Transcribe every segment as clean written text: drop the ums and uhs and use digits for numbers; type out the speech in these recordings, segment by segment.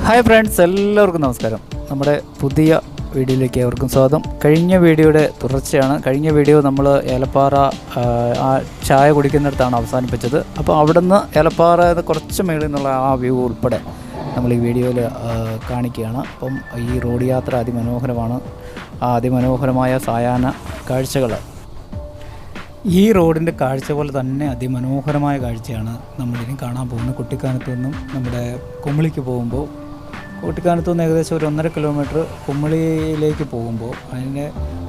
Hi friends, എല്ലാവർക്കും നമസ്കാരം. നമ്മുടെ പുതിയ വീഡിയോയിലേക്ക് ഏവർക്കും സ്വാഗതം. കഴിഞ്ഞ വീഡിയോയുടെ തുടർച്ചയാണ്. കഴിഞ്ഞ വീഡിയോ നമ്മൾ ഏലപ്പാറ ആ ചായ കുടിക്കുന്നിടത്താണ് അവസാനിപ്പിച്ചത്. അപ്പോൾ അവിടുന്ന് ഏലപ്പാറ കുറച്ച് മേളിൽ നിന്നുള്ള ആ വ്യൂ ഉൾപ്പെടെ നമ്മൾ ഈ വീഡിയോയിൽ കാണിക്കുകയാണ്. അപ്പം ഈ റോഡ് യാത്ര അതിമനോഹരമാണ്. ആ അതിമനോഹരമായ സായാഹ്ന കാഴ്ചകൾ ഈ റോഡിൻ്റെ കാഴ്ച പോലെ തന്നെ അതിമനോഹരമായ കാഴ്ചയാണ് നമ്മളിനി കാണാൻ പോകുന്നത്. കുട്ടിക്കാനത്തു നിന്നും നമ്മുടെ കുമളിക്ക് പോകുമ്പോൾ, കുട്ടിക്കാനത്തു നിന്ന് ഏകദേശം ഒരു 1.5 കിലോമീറ്റർ കുമളിയിലേക്ക് പോകുമ്പോൾ അതിൻ്റെ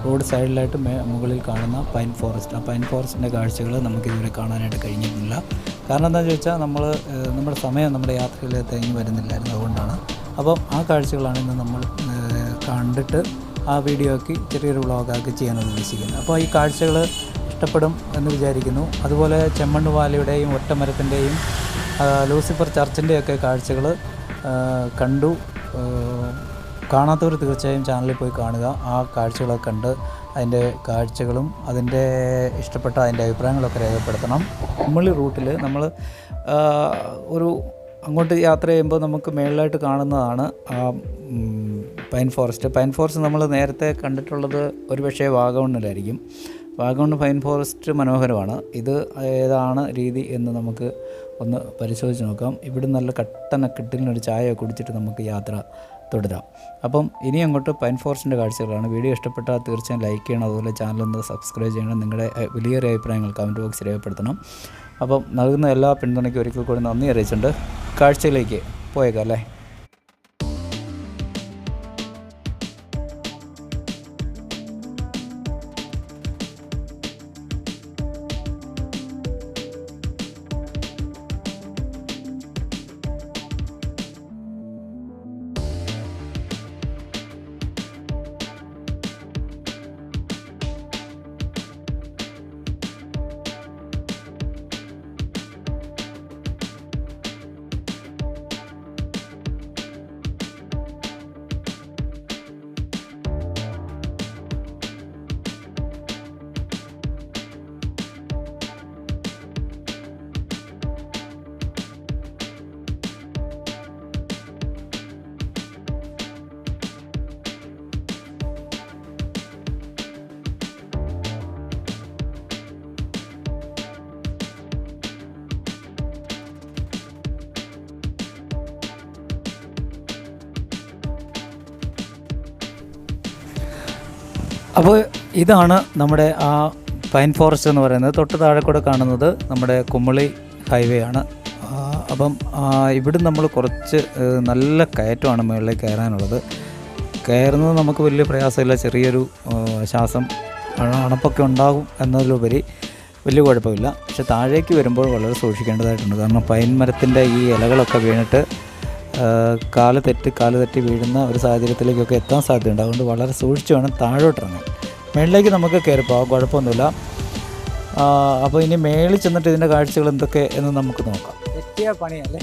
റോഡ് സൈഡിലായിട്ട് മുകളിൽ കാണുന്ന പൈൻ ഫോറസ്റ്റ്. ആ പൈൻ ഫോറസ്റ്റിൻ്റെ കാഴ്ചകൾ നമുക്കിതുവരെ കാണാനായിട്ട് കഴിഞ്ഞിട്ടില്ല. കാരണം എന്താണെന്ന് ചോദിച്ചാൽ നമ്മുടെ സമയം നമ്മുടെ യാത്രയിൽ തേങ്ങി വരുന്നില്ലായിരുന്നു, അതുകൊണ്ടാണ്. അപ്പം ആ കാഴ്ചകളാണ് ഇന്ന് നമ്മൾ കണ്ടിട്ട് ആ വീഡിയോ ആക്കി ചെറിയൊരു വ്ളോഗാക്കി ചെയ്യാനാണ് ഉദ്ദേശിക്കുന്നത്. അപ്പോൾ ഈ കാഴ്ചകൾ ഇഷ്ടപ്പെടും എന്ന് വിചാരിക്കുന്നു. അതുപോലെ ചെമ്മണ്ണുപാലയുടെയും ഒറ്റമരത്തിൻ്റെയും ലൂസിഫർ ചർച്ചിൻ്റെയൊക്കെ കാഴ്ചകൾ കണ്ടു. കാണാത്തവർ തീർച്ചയായും ചാനലിൽ പോയി കാണുക. ആ കാഴ്ചകളൊക്കെ കണ്ട് അതിൻ്റെ കാഴ്ചകളും അതിൻ്റെ ഇഷ്ടപ്പെട്ട അതിൻ്റെ അഭിപ്രായങ്ങളൊക്കെ രേഖപ്പെടുത്തണം. കുമളി റൂട്ടിൽ നമ്മൾ ഒരു അങ്ങോട്ട് യാത്ര ചെയ്യുമ്പോൾ നമുക്ക് മേളിലായിട്ട് കാണുന്നതാണ് ആ പൈൻ ഫോറസ്റ്റ്. പൈൻ ഫോറസ്റ്റ് നമ്മൾ നേരത്തെ കണ്ടിട്ടുള്ളത് ഒരുപക്ഷേ വാഗമണ്ണിലായിരിക്കും. വാഗമൺ പൈൻ ഫോറസ്റ്റ് മനോഹരമാണ്. ഇത് ഏതാണ് രീതി എന്ന് നമുക്ക് ഒന്ന് പരിശോധിച്ച് നോക്കാം. ഇവിടെ നല്ല കിട്ടിലിനൊരു ചായ കുടിച്ചിട്ട് നമുക്ക് യാത്ര തുടരാം. അപ്പം ഇനി അങ്ങോട്ട് പൈൻ ഫോറസ്റ്റിൻ്റെ കാഴ്ചകളാണ്. വീഡിയോ ഇഷ്ടപ്പെട്ടാൽ തീർച്ചയായും ലൈക്ക് ചെയ്യണം. അതുപോലെ ചാനലൊന്ന് സബ്സ്ക്രൈബ് ചെയ്യണം. നിങ്ങളുടെ വലിയൊരു അഭിപ്രായങ്ങൾ കമൻറ്റ് ബോക്സിൽ രേഖപ്പെടുത്തണം. അപ്പം നൽകുന്ന എല്ലാ പിന്തുണയ്ക്കും ഒരിക്കൽ കൂടി നന്ദി അറിയിച്ചിട്ടുണ്ട്. കാഴ്ചയിലേക്ക് പോയേക്കാം അല്ലേ. അപ്പോൾ ഇതാണ് നമ്മുടെ ആ പൈൻ ഫോറസ്റ്റ് എന്ന് പറയുന്നത്. തൊട്ട് താഴെ കൂടെ കാണുന്നത് നമ്മുടെ കുമളി ഹൈവേ ആണ്. അപ്പം ഇവിടെ നമ്മൾ കുറച്ച് നല്ല കയറ്റമാണ് മുകളിലേക്ക് കയറാനുള്ളത്. കയറുന്നത് നമുക്ക് വലിയ പ്രയാസമില്ല. ചെറിയൊരു ശ്വാസം അണപ്പൊക്കെ ഉണ്ടാകും എന്നതിലുപരി വലിയ കുഴപ്പമില്ല. പക്ഷെ താഴേക്ക് വരുമ്പോൾ വളരെ സൂക്ഷിക്കേണ്ടതായിട്ടുണ്ട്. കാരണം പൈൻ മരത്തിൻ്റെ ഈ ഇലകളൊക്കെ വീണിട്ട് കാല് തെറ്റി വീഴുന്ന ഒരു സാഹചര്യത്തിലേക്കൊക്കെ എത്താൻ സാധ്യതയുണ്ട്. അതുകൊണ്ട് വളരെ സൂക്ഷിച്ച് വേണം താഴോട്ടിറങ്ങാൻ. മേളിലേക്ക് നമുക്ക് കയറിപ്പോകാം, കുഴപ്പമൊന്നുമില്ല. അപ്പോൾ ഇനി മേളിൽ ചെന്നിട്ട് ഇതിൻ്റെ കാഴ്ചകൾ എന്തൊക്കെ എന്ന് നമുക്ക് നോക്കാം. എത്തിയ പണിയല്ലേ.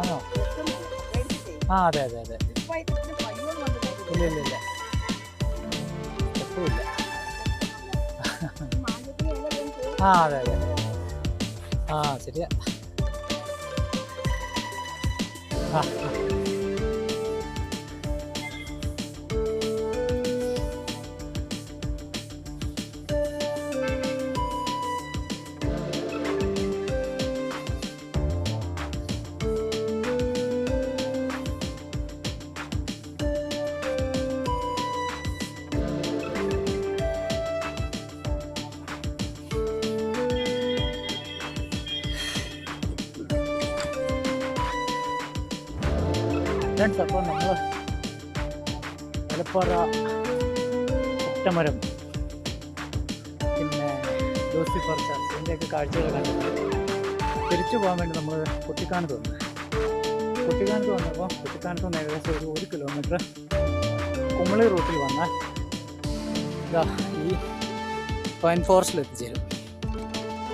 ആണോ? അതെ ഇല്ല എപ്പോഴില്ല. അതെ ശരിയാ. ഫ്രണ്ട്സ്, അപ്പോൾ നമ്മൾ ഏലപ്പാറ ഒറ്റമരം പിന്നെ ലൂസിഫർ ചർച്ച് ഇതിൻ്റെയൊക്കെ കാഴ്ചകൾ കണ്ടിട്ട് തിരിച്ചു പോകാൻ വേണ്ടി നമ്മൾ കുട്ടിക്കാനത്ത് വന്നപ്പോൾ കുട്ടിക്കാനത്ത് നിന്ന് ഏകദേശം 1 കിലോമീറ്റർ കുമളി റൂട്ടിൽ വന്നാൽ ഈ പൈൻ ഫോറസ്റ്റിൽ എത്തിച്ചേരും.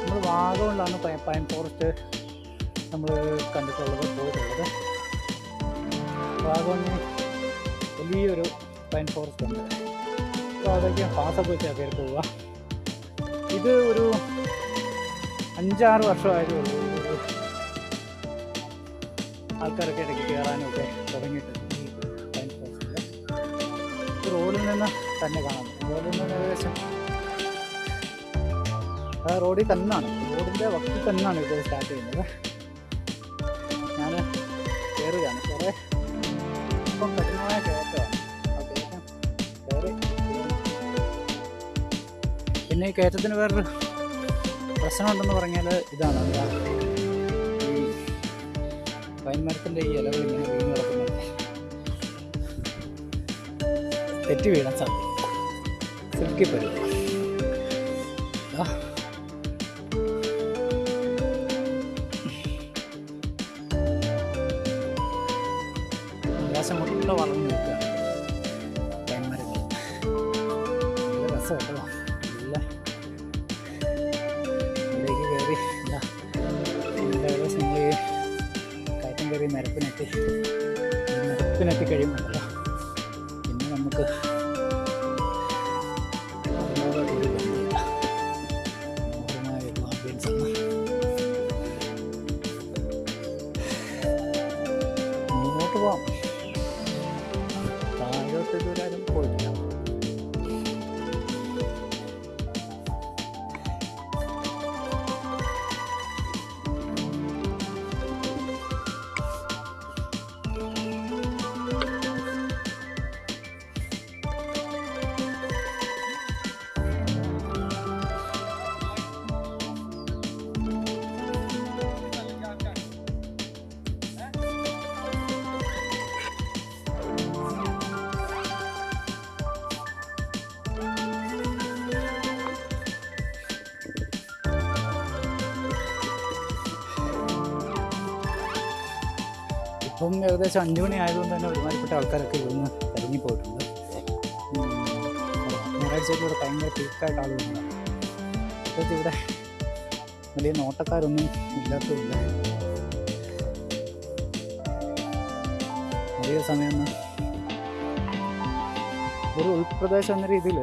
നമ്മൾ വാഗമണിലാണ് പൈൻ ഫോറസ്റ്റ് നമ്മൾ കണ്ടിട്ടുള്ളത്, പോയിട്ടുള്ളത്. വാഗമണിന് വലിയൊരു പൈൻ ഫോറസ്റ്റ് ഉണ്ട്. അപ്പോൾ അതൊക്കെ പാസ്സൊക്കെ വെച്ചാൽ കയറി പോവുക. ഇത് ഒരു 5-6 വർഷമായതേ ഉള്ളൂ. ആൾക്കാരൊക്കെ ഇടയ്ക്ക് കയറാനും ഒക്കെ തുടങ്ങിയിട്ടുണ്ട്. ഈ റോഡിൽ നിന്ന് തന്നെ കാണാം. റോഡിൽ നിന്ന് ഏകദേശം റോഡിൽ തന്നെയാണ്, റോഡിൻ്റെ വക്കിൽ തന്നെയാണ് ഇത് സ്റ്റാർട്ട് ചെയ്യുന്നത്. ഞാൻ കയറുകയാണ്. കുറേ ഇപ്പം കഠിനമായ കയറ്റമാണ്. ആ കയറ്റം കയറി. പിന്നെ ഈ കയറ്റത്തിന് വേറൊരു പ്രശ്നമുണ്ടെന്ന് പറഞ്ഞാൽ ഇതാണ്, ഈ പൈൻമരത്തിൻ്റെ ഈ ഇലകൾ ഇങ്ങനെ വീണ് കിടക്കുന്നത് തെറ്റി വീഴാൻ സാധ്യത, സിൽക്കിപ്പരും. ആകാശം മുട്ട വളർന്നു നിൽക്കുകയാണ് പൈൻമരങ്ങൾ. നല്ല രസമുണ്ടല്ലോ. നല്ല ഇതിലേക്ക് കയറി ഏകദേശം നമ്മൾ ഈ കയറ്റം കയറി നിരപ്പിനെത്തി കഴിയുന്നുണ്ടല്ലോ. പിന്നെ നമുക്ക് മുന്നോട്ട് പോവാം. താഴോട്ട് ഇതുവരാരും പോയിട്ടില്ല. ഇപ്പം ഏകദേശം 5 മണി ആയതുകൊണ്ട് തന്നെ ഒരുമാതിരിപ്പെട്ട ആൾക്കാരൊക്കെ ഇവിടുന്ന് ഇറങ്ങിപ്പോയിട്ടുണ്ട്. ഞായറാഴ്ചയ്ക്ക് ഇവിടെ ഭയങ്കര പീക്കായിട്ട് ആളുകളുണ്ട്. ഇപ്പോഴത്തെ ഇവിടെ വലിയ നോട്ടക്കാരൊന്നും ഇല്ലാത്തതുകൊണ്ട് അധിക സമയം ഒരു ഉൾപ്രദേശം എന്ന രീതിയിൽ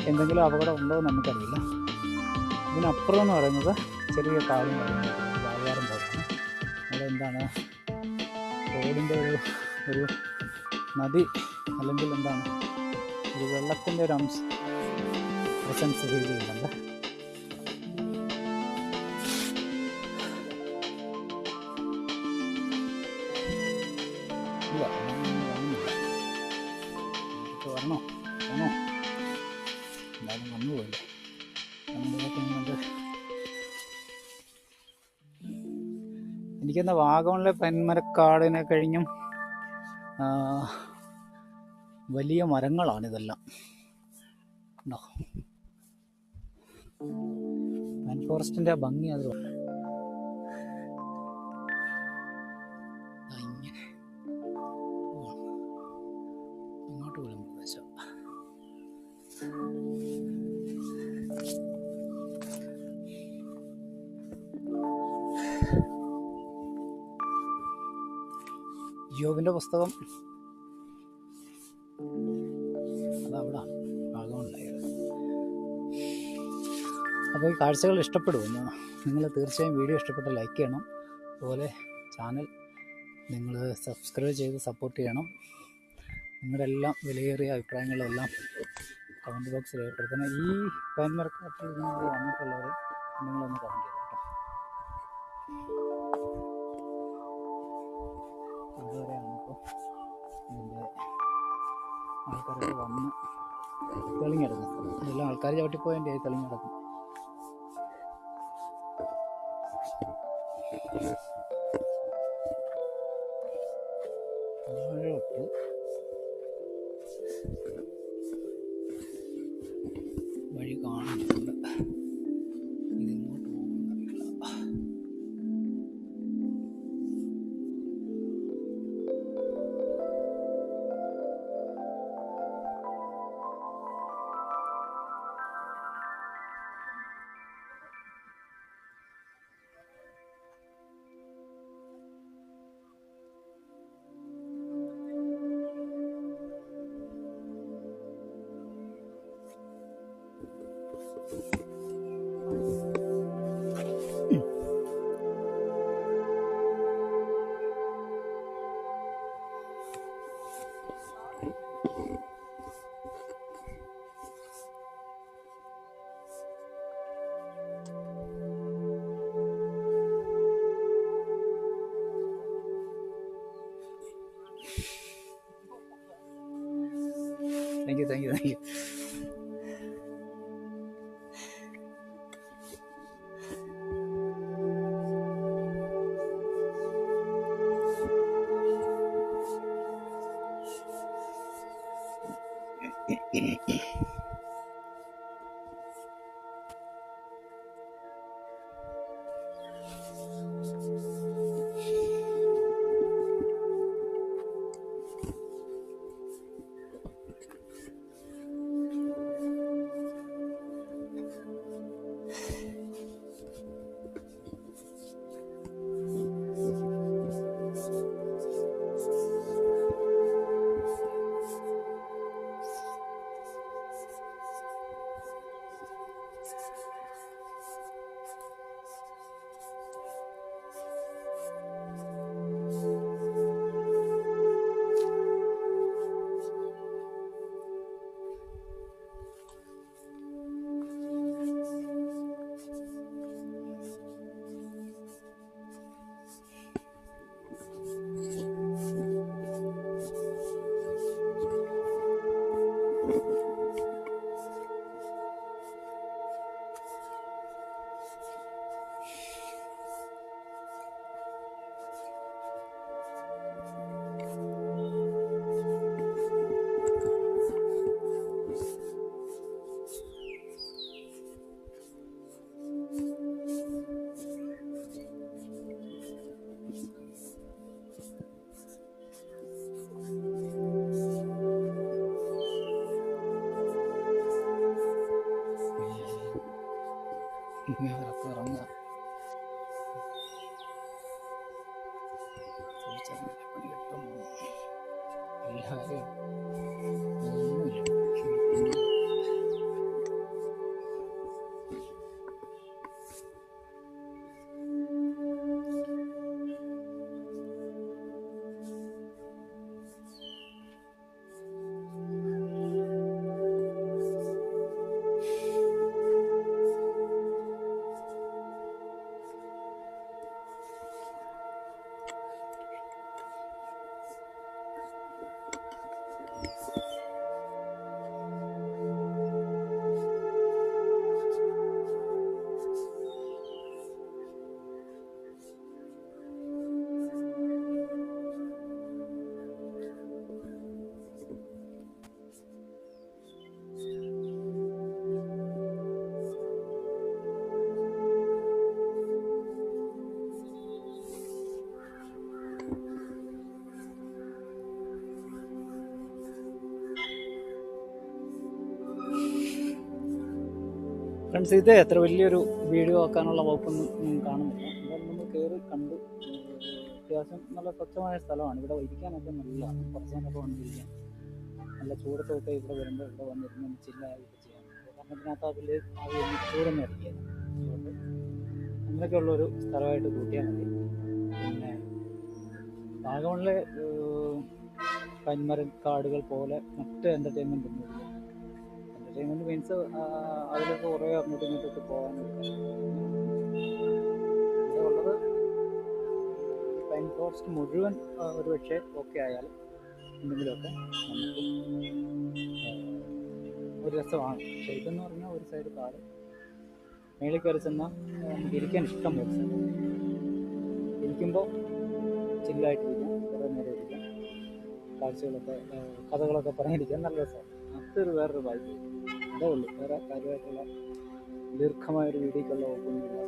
എന്തെങ്കിലും അപകടം ഉണ്ടോ എന്ന് നമുക്കറിയില്ല. ഇതിനപ്പുറം എന്ന് പറയുന്നത് ചെറിയ കാടും വ്യാപാരം പോലെയാണ്. അവിടെ എന്താണ് റോഡിൻ്റെ ഒരു നദി അല്ലെങ്കിൽ എന്താണ് ഒരു വെള്ളത്തിൻ്റെ ഒരു പ്രസൻസ് ഫീൽ ചെയ്യുന്നുണ്ട്. ഇല്ല വരണോ എന്തായാലും വന്നു പോയില്ലേ. എനിക്കെന്താ വാഗമണിലെ പൈൻമരക്കാടിനെ കഴിഞ്ഞും വലിയ മരങ്ങളാണിതെല്ലാം. ഉണ്ടോ പൈൻ ഫോറസ്റ്റിൻ്റെ ഭംഗി അത് ഇങ്ങനെ അങ്ങോട്ട് പോലും പ്രദേശം. യോബിൻ്റെ പുസ്തകം അതവിടെ ഭാഗമുണ്ടായത്. അപ്പോൾ ഈ കാഴ്ചകൾ ഇഷ്ടപ്പെടുമെന്ന് നിങ്ങൾ തീർച്ചയായും വീഡിയോ ഇഷ്ടപ്പെട്ട ലൈക്ക് ചെയ്യണം. അതുപോലെ ചാനൽ നിങ്ങൾ സബ്സ്ക്രൈബ് ചെയ്ത് സപ്പോർട്ട് ചെയ്യണം. നിങ്ങളുടെ എല്ലാം വിലയേറിയ അഭിപ്രായങ്ങളെല്ലാം കമൻറ്റ് ബോക്സിൽ രേഖപ്പെടുത്തണം. ഈ പൈൻമരക്കാട്ടിൽ നിങ്ങൾ വന്നിട്ടുള്ളവർ നിങ്ങളൊന്ന് കമൻറ്റ് ചെയ്തു കേട്ടോ. ഇതുവരെയാണ് ഇപ്പോൾ ഇതിൻ്റെ ആൾക്കാരൊക്കെ വന്ന് തെളിഞ്ഞെടുക്കും. ഇതെല്ലാം ആൾക്കാർ ചവിട്ടിപ്പോയതിൻ്റെ തെളിഞ്ഞെടുക്കും. താഴോട്ട് വഴി കാണുന്നുണ്ട്. ഇതിങ്ങോട്ട് പോകുന്നില്ല. Thank you thank you thank you. ഇറങ്ങുക പണി കിട്ടും എല്ലാവരും ഒന്നുമില്ല. ഫ്രണ്ട്സ്, ഇത് അത്ര വലിയൊരു വീഡിയോ ആക്കാനുള്ള വകുപ്പൊന്നും കാണുന്നില്ല. എന്തായാലും നമ്മൾ കയറി കണ്ടു. അത്യാവശ്യം നല്ല സ്വച്ഛമായ സ്ഥലമാണ്. ഇവിടെ ഇരിക്കാനൊക്കെ നല്ലതാണ്. കുറച്ച് നേരമൊക്കെ വന്നിരിക്കാൻ നല്ല ചൂടത്തൊക്കെ ഇവിടെ വരുമ്പോൾ ഇവിടെ വന്നിരുന്ന് ചില്ലായിട്ട് ചെയ്യാൻ. കാരണം ഇതിനകത്ത് അതിൽ ചൂടൊന്നും ഇറങ്ങിയത് അതുകൊണ്ട് അങ്ങനെയൊക്കെ ഉള്ളൊരു സ്ഥലമായിട്ട് കൂട്ടിയാൽ മതി. പിന്നെ വാഗമണിലെ കന്മരക്കാടുകൾ പോലെ മറ്റ് എൻ്റർടൈൻമെൻ്റ് ഒന്നുമില്ല. എൻ്റർടൈൻമെൻറ്റ് മീൻസ് അതിലൊക്കെ കുറേ അങ്ങോട്ടും ഇങ്ങോട്ടൊക്കെ പോകാനൊക്കെ ഇവിടെ ഉള്ളത്. പൈൻ ഫോറസ്റ്റ് മുഴുവൻ ഒരു പക്ഷേ ഓക്കെ ആയാലും എന്തെങ്കിലുമൊക്കെ നമുക്ക് ഒരു രസമാണ്. പക്ഷേ ഇതെന്ന് പറഞ്ഞാൽ ഒരു സൈഡ് കാട്, മേളിൽ കയറി ചെന്നാൽ നമുക്ക് ഇരിക്കാൻ ഇഷ്ടം പോലെ സ്ഥലം. ഇരിക്കുമ്പോൾ ചില്ലായിട്ടിരിക്കാം, കുറേ നേരം ഇരിക്കാം, കാഴ്ചകളൊക്കെ കഥകളൊക്കെ പറഞ്ഞിരിക്കാൻ നല്ല രസമാണ്. അതൊരു വേറൊരു വൈബ്. അതേ ഉള്ളൂ, വേറെ കാര്യമായിട്ടുള്ള ദീർഘമായൊരു വീഡിയോക്കുള്ള ഓപ്പണില്ല.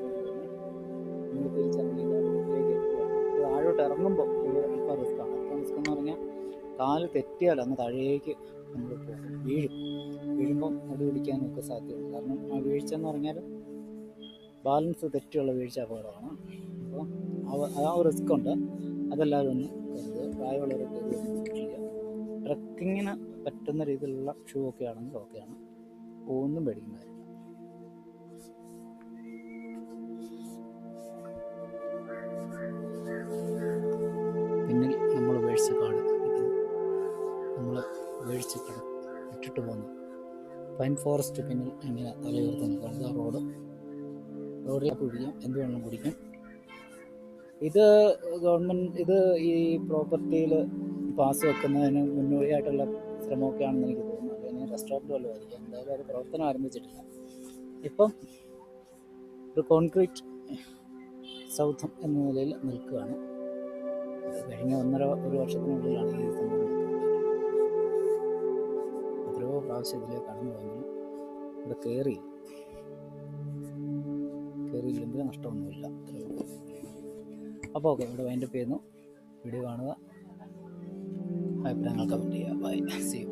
നമ്മൾ തിരിച്ചറിഞ്ഞില്ല വീട്ടിലേക്ക് എത്തുക. താഴോട്ട് ഇറങ്ങുമ്പോൾ അല്പം റിസ്ക്കാണ്. അല്പം റിസ്ക് എന്ന് പറഞ്ഞാൽ കാല് തെറ്റിയാൽ അങ്ങ് താഴേക്ക് നമ്മൾ പോകും, വീഴുമ്പം മുടി പിടിക്കാനൊക്കെ സാധ്യതയുണ്ട്. കാരണം ആ വീഴ്ച എന്ന് പറഞ്ഞാൽ ബാലൻസ് തെറ്റിയുള്ള വീഴ്ച അപകടമാണ്. അപ്പോൾ ആ ഒരു റിസ്ക് ഉണ്ട്. അതെല്ലാവരും ഒന്ന് കരുതുക. പ്രായമുള്ളവരൊക്കെ സൂക്ഷിക്കുക. ട്രക്കിങ്ങിന് പറ്റുന്ന രീതിയിലുള്ള ഷൂ ഒക്കെ ആണെങ്കിൽ ഓക്കെയാണ്. ഒന്നും പേടിക്കുന്ന കാര്യമില്ല. പിന്നിൽ നമ്മൾ വേഴ്ചക്കാട്, നമ്മൾ വേഴ്ചക്കട ഇട്ടിട്ട് പോകുന്നു. പൈൻ ഫോറസ്റ്റ് പിന്നിൽ ഇങ്ങനെ തലയുയർത്തി നിൽക്കുന്നത്. ആ റോഡിലേക്ക് കുടിക്കാം, എന്ത് വേണം കുടിക്കാം. ഇത് ഗവൺമെൻറ് ഇത് ഈ പ്രോപ്പർട്ടിയിൽ പാസ് വെക്കുന്നതിന് മുന്നോടിയായിട്ടുള്ള ശ്രമമൊക്കെയാണെന്ന് എനിക്ക് തോന്നുന്നത്. റെസ്റ്റോറൻറ്റ് വല്ലതും ആയിരിക്കും. എന്തായാലും അത് പ്രവർത്തനം ആരംഭിച്ചിട്ടില്ല. ഇപ്പം ഒരു കോൺക്രീറ്റ് സൗധം എന്ന നിലയിൽ നിൽക്കുകയാണ്. കഴിഞ്ഞ ഒരു വർഷത്തിനുള്ളിലാണ് ഈ സംഭവം നിൽക്കുന്നത്. എത്രയോ പ്രാവശ്യം ഇതിലേക്ക് കടന്നു പോയെങ്കിലും ഇവിടെ കയറിയില്ലെങ്കിൽ നഷ്ടമൊന്നുമില്ല. അപ്പോൾ ഓക്കെ, ഇവിടെ വൈൻഡപ്പ് ചെയ്യുന്നു. വീഡിയോ കാണുക, അഭിപ്രായങ്ങൾ കമൻറ്റ് ചെയ്യുക. Bye, see U.